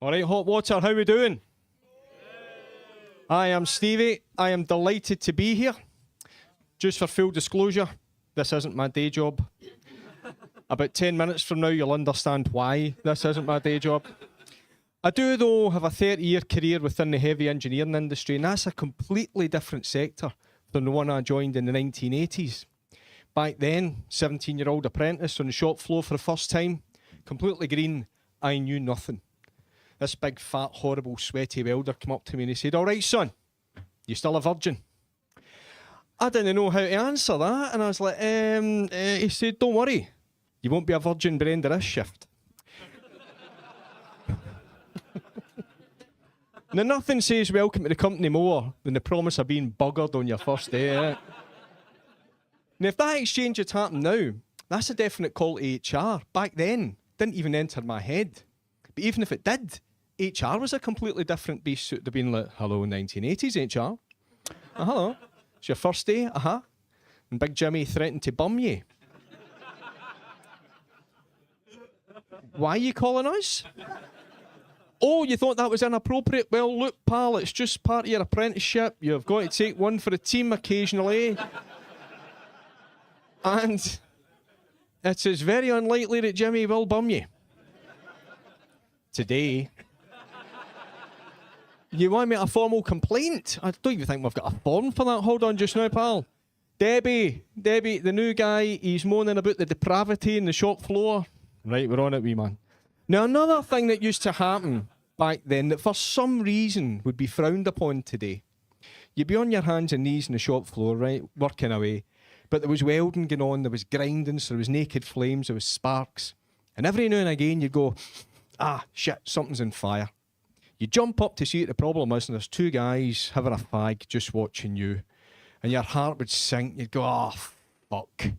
All right, Hot Water, how we doing? I am Stevie. I am delighted to be here. Just for full disclosure, this isn't my day job. About 10 minutes from now, you'll understand why this isn't my day job. I do, though, have a 30-year career within the heavy engineering industry, and that's a completely different sector than the one I joined in the 1980s. Back then, 17-year-old apprentice on the shop floor for the first time, completely green, I knew nothing. This big, fat, horrible, sweaty welder came up to me and he said, "All right, son, you still a virgin?" I didn't know how to answer that, and I was like, he said, "Don't worry, you won't be a virgin by the end of this shift." Now, nothing says welcome to the company more than the promise of being buggered on your first day. Eh? Now, if that exchange had happened now, that's a definite call to HR. Back then, didn't even enter my head. But even if it did, HR was a completely different beast. It would have been like, "Hello, 1980s HR. Hello. It's your first day? And Big Jimmy threatened to bum you. Why are you calling us? Oh, you thought that was inappropriate? Well, look, pal, it's just part of your apprenticeship. You've got to take one for the team occasionally. And it is very unlikely that Jimmy will bum you. Today, you want me a formal complaint? I don't even think we've got a form for that. Hold on just now, pal. Debbie, the new guy, he's moaning about the depravity in the shop floor. Right, we're on it, wee man. Now, another thing that used to happen back then that for some reason would be frowned upon today. You'd be on your hands and knees in the shop floor, right, working away. But there was welding going on, there was grinding, so there was naked flames, there was sparks. And every now and again you'd go, shit, something's on fire. You jump up to see what the problem is, and there's two guys having a fag just watching you. And your heart would sink. You'd go, "Oh, fuck."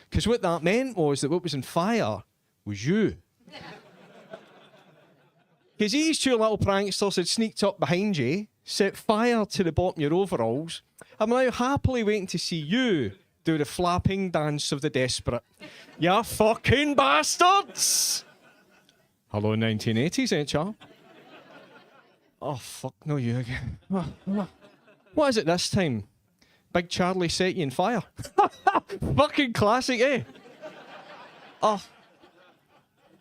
Because what that meant was that what was on fire was you. Because these two little pranksters had sneaked up behind you, set fire to the bottom of your overalls. I'm now happily waiting to see you do the flapping dance of the desperate. You fucking bastards! Hello, 1980s, HR. Oh, fuck, no, you again. What is it this time? Big Charlie set you on fire? Fucking classic, eh? Oh,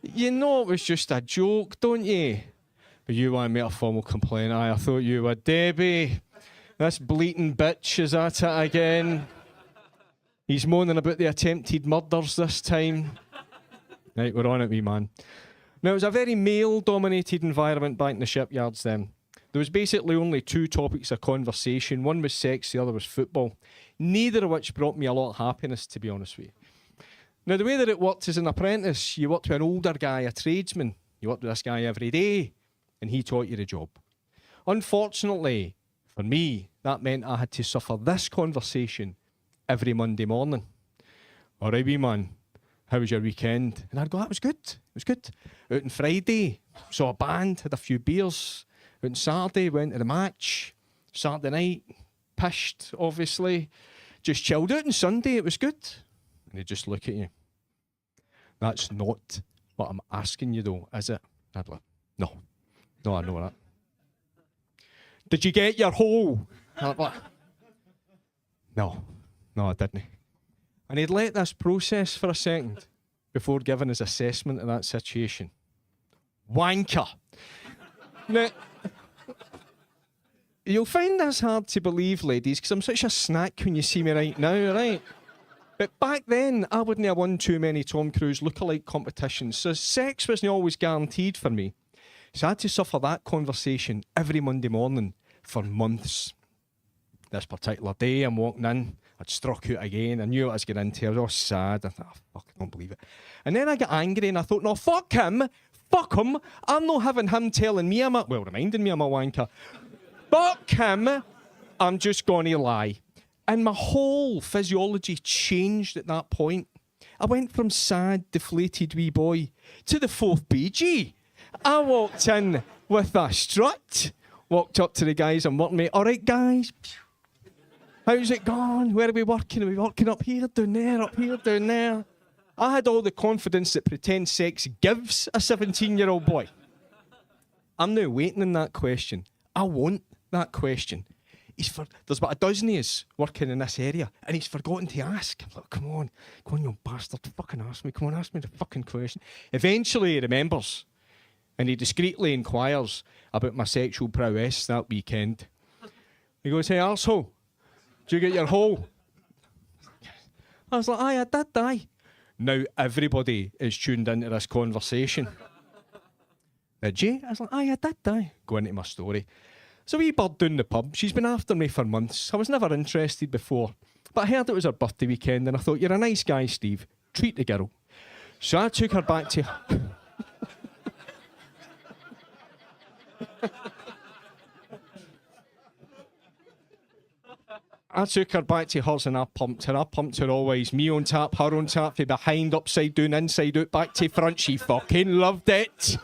you know it was just a joke, don't you? But you want to make a formal complaint. I thought you were Debbie. This bleating bitch is at it again. He's moaning about the attempted murders this time. Right, we're on it, wee man. Now, it was a very male-dominated environment back in the shipyards then. There was basically only two topics of conversation. One was sex, the other was football. Neither of which brought me a lot of happiness, to be honest with you. Now, the way that it worked as an apprentice, you worked with an older guy, a tradesman. You worked with this guy every day, and he taught you the job. Unfortunately, for me, that meant I had to suffer this conversation every Monday morning. "All right, wee man, how was your weekend?" And I'd go, "That was good. It was good. Out on Friday, saw a band, had a few beers. Out on Saturday, went to the match. Saturday night, pished, obviously. Just chilled out on Sunday, it was good." And he'd just look at you. "That's not what I'm asking you, though, is it?" I'd be like, No, I know that." "Did you get your hole?" I'd be like, No, I didn't." And he'd let this process for a second before giving his assessment of that situation. "Wanker." Now, you'll find this hard to believe, ladies, because I'm such a snack when you see me right now, right? But back then, I wouldn't have won too many Tom Cruise lookalike competitions, so sex wasn't always guaranteed for me. So I had to suffer that conversation every Monday morning for months. This particular day, I'm walking in, I'd struck out again, I knew what I was getting into, I was all sad, I thought, "Fuck, I don't believe it." And then I got angry and I thought, "No, fuck him, I'm not having him telling me reminding me I'm a wanker. Fuck him, I'm just gonna lie." And my whole physiology changed at that point. I went from sad, deflated wee boy to the fourth BG. I walked in with a strut, walked up to the guys I'm working with. "All right, guys, how's it going? Where are we working? Are we working up here, down there, up here, down there?" I had all the confidence that pretend sex gives a 17-year-old boy. I'm now waiting on that question. I want that question. There's about a dozen of us working in this area, and he's forgotten to ask. I'm like, come on, you bastard, fucking ask me. Come on, ask me the fucking question. Eventually he remembers, and he discreetly inquires about my sexual prowess that weekend. He goes, hey, arsehole, did you get your hole? I was like, aye, I did, aye. Now everybody is tuned into this conversation. Did you? I was like, aye, I did, aye. Go into my story. So wee bird down the pub, she's been after me for months. I was never interested before, but I heard it was her birthday weekend, and I thought, you're a nice guy, Steve. Treat the girl. So I took her back to... I took her back to hers and I pumped her. I pumped her always. Me on tap, her on tap, from behind, upside down, inside out, back to front. She fucking loved it.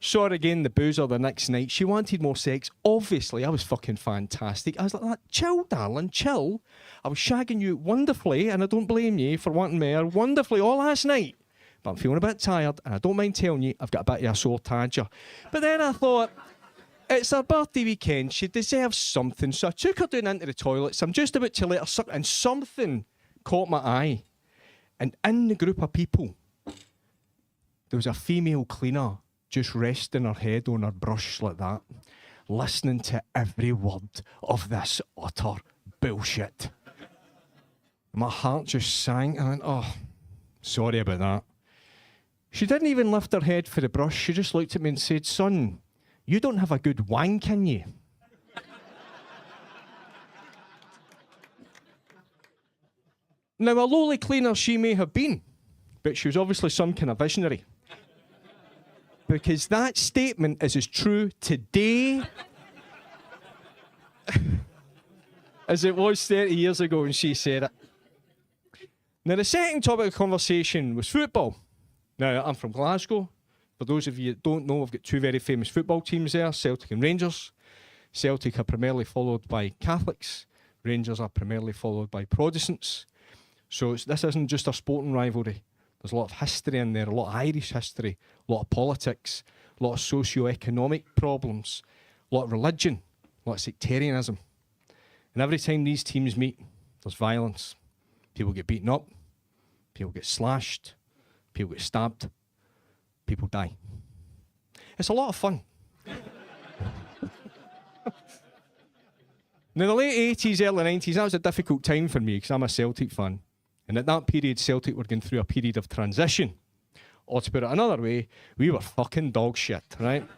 Saw her again, the boozer, the next night. She wanted more sex. Obviously, I was fucking fantastic. I was like, chill, darling, chill. I was shagging you wonderfully, and I don't blame you for wanting more, wonderfully all last night. But I'm feeling a bit tired, and I don't mind telling you, I've got a bit of a sore tadger. But then I thought, it's her birthday weekend, she deserves something. So I took her down into the toilets. I'm just about to let her suck, and something caught my eye. And in the group of people, there was a female cleaner just resting her head on her brush like that, listening to every word of this utter bullshit. My heart just sank. I went, oh, sorry about that. She didn't even lift her head for the brush. She just looked at me and said, son, you don't have a good wank, can you? Now, a lowly cleaner she may have been, but she was obviously some kind of visionary. Because that statement is as true today as it was 30 years ago when she said it. Now, the second topic of conversation was football. Now, I'm from Glasgow. For those of you that don't know, I've got two very famous football teams there, Celtic and Rangers. Celtic are primarily followed by Catholics. Rangers are primarily followed by Protestants. So this isn't just a sporting rivalry. There's a lot of history in there, a lot of Irish history, a lot of politics, a lot of socio-economic problems, a lot of religion, a lot of sectarianism. And every time these teams meet, there's violence. People get beaten up, people get slashed, people get stabbed, people die. It's a lot of fun. Now, the late 80s, early 90s, that was a difficult time for me because I'm a Celtic fan. And at that period, Celtic were going through a period of transition. Or to put it another way, we were fucking dog shit, right?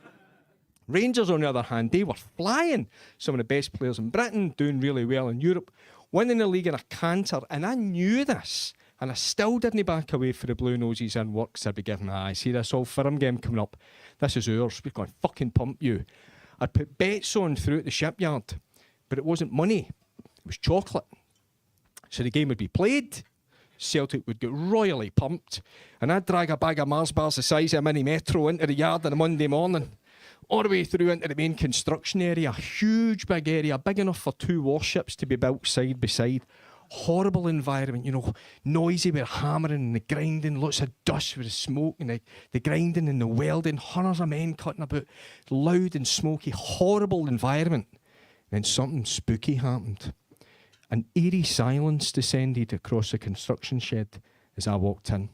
Rangers, on the other hand, they were flying. Some of the best players in Britain, doing really well in Europe, winning the league in a canter. And I knew this. And I still didn't back away for the Blue Noses in works. I'd be giving my eye. See this all firm game coming up. This is ours. We're going to fucking pump you. I'd put bets on throughout the shipyard. But it wasn't money. It was chocolate. So the game would be played. Celtic would get royally pumped, and I'd drag a bag of Mars bars the size of a mini metro into the yard on a Monday morning, all the way through into the main construction area, huge big area, big enough for two warships to be built side by side. Horrible environment, you know, noisy with hammering and the grinding, lots of dust with the smoke and the grinding and the welding, hundreds of men cutting about, loud and smoky, horrible environment. And then something spooky happened. An eerie silence descended across the construction shed as I walked in.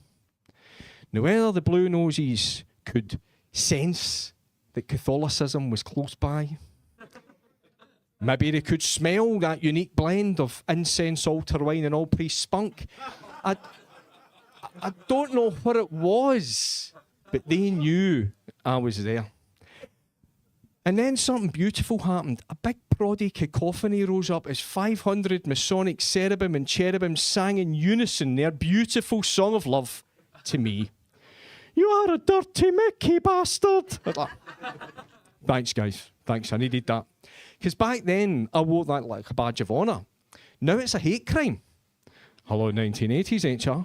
Now, whether the Blue Noses could sense that Catholicism was close by, maybe they could smell that unique blend of incense, altar wine, and all priest spunk. I don't know what it was, but they knew I was there. And then something beautiful happened. A big proddy cacophony rose up as 500 Masonic cherubim and cherubim sang in unison their beautiful song of love to me. You are a dirty Mickey bastard. Thanks, guys. Thanks, I needed that. Because back then, I wore that like a badge of honour. Now it's a hate crime. Hello, 1980s, ain't ya?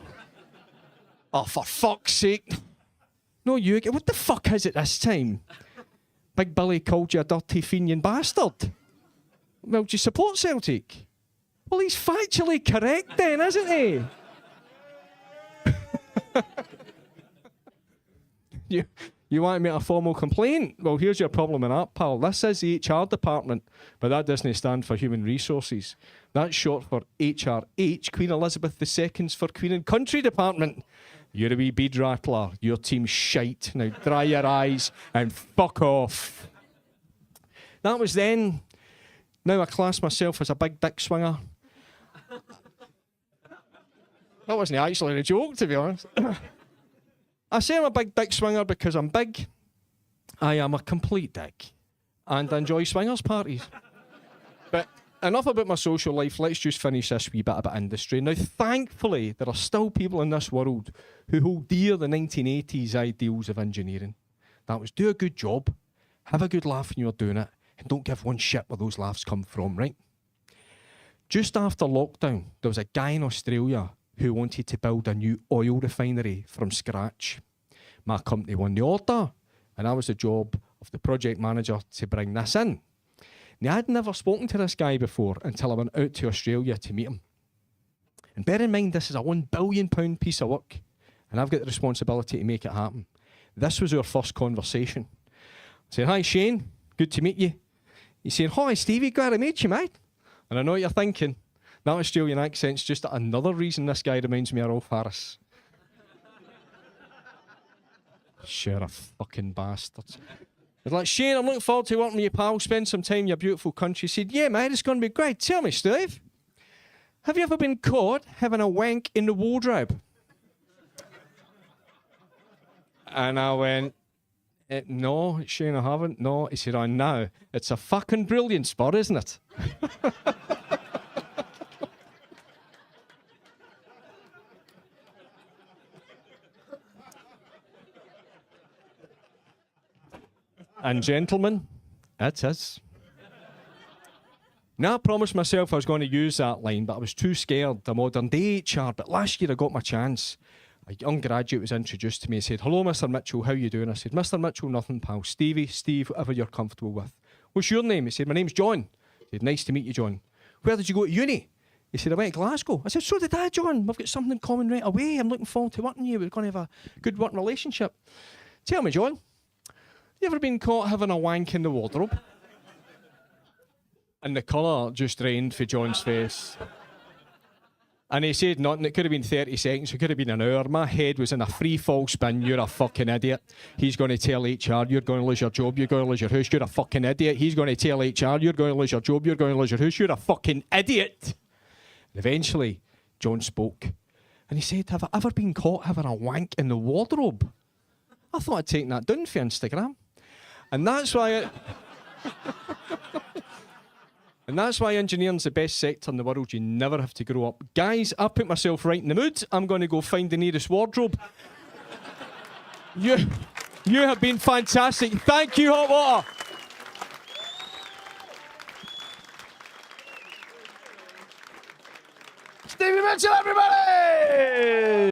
Oh, for fuck's sake. No, you. What the fuck is it this time? Big Billy called you a dirty Fenian bastard. Well, do you support Celtic? Well, he's factually correct then, isn't he? You want to make a formal complaint? Well, here's your problem in that, pal. This is the HR department, but that doesn't stand for Human Resources. That's short for HRH, Queen Elizabeth II's for Queen and Country Department. You're a wee bead rattler. Your team's shite. Now dry your eyes and fuck off. That was then. Now I class myself as a big dick swinger. That wasn't actually a joke, to be honest. I say I'm a big dick swinger because I'm big. I am a complete dick and enjoy swingers parties. But enough about my social life. Let's just finish this wee bit about industry. Now, thankfully, there are still people in this world who hold dear the 1980s ideals of engineering. That was do a good job, have a good laugh when you're doing it, and don't give one shit where those laughs come from, right? Just after lockdown, there was a guy in Australia who wanted to build a new oil refinery from scratch. My company won the order, and I was the job of the project manager to bring this in. Now, I'd never spoken to this guy before until I went out to Australia to meet him. And bear in mind, this is a £1 billion piece of work, and I've got the responsibility to make it happen. This was our first conversation. I said, "Hi, Shane, good to meet you." He's saying, "Hi, Stevie, glad I met you, mate." And I know what you're thinking. That Australian accent's just another reason this guy reminds me of Rolf Harris. Sure, a fucking bastards. He's like, "Shane, I'm looking forward to working with you, pal. Spend some time in your beautiful country." He said, "Yeah, mate, it's going to be great. Tell me, Steve, have you ever been caught having a wank in the wardrobe?" And I went, "No, Shane, I haven't. No." He said, "I know. It's a fucking brilliant spot, isn't it?" And gentlemen, it is. Now, I promised myself I was going to use that line, but I was too scared. The modern day HR. But last year I got my chance. A young graduate was introduced to me. He said, "Hello, Mr. Mitchell, how you doing?" I said, "Mr. Mitchell, nothing, pal. Stevie, Steve, whatever you're comfortable with." "What's your name?" He said, "My name's John." I said, "Nice to meet you, John." "Where did you go to uni?" He said, "I went to Glasgow." I said, "So did I, John. We've got something in common right away. I'm looking forward to working with you. We're going to have a good working relationship." "Tell me, John, you ever been caught having a wank in the wardrobe?" And the colour just rained for John's face. And he said nothing. It could have been 30 seconds. It could have been an hour. My head was in a free fall spin. "You're a fucking idiot." He's going to tell HR, "You're going to lose your job. You're going to lose your house. You're a fucking idiot." He's going to tell HR, "You're going to lose your job. You're going to lose your house. You're a fucking idiot." And eventually, John spoke. And he said, "Have I ever been caught having a wank in the wardrobe?" I thought I'd taken that down for Instagram. And that's why And that's why engineering's the best sector in the world. You never have to grow up. Guys, I put myself right in the mood. I'm going to go find the nearest wardrobe. You have been fantastic. Thank you, Hot Water. Stevie Mitchell, everybody!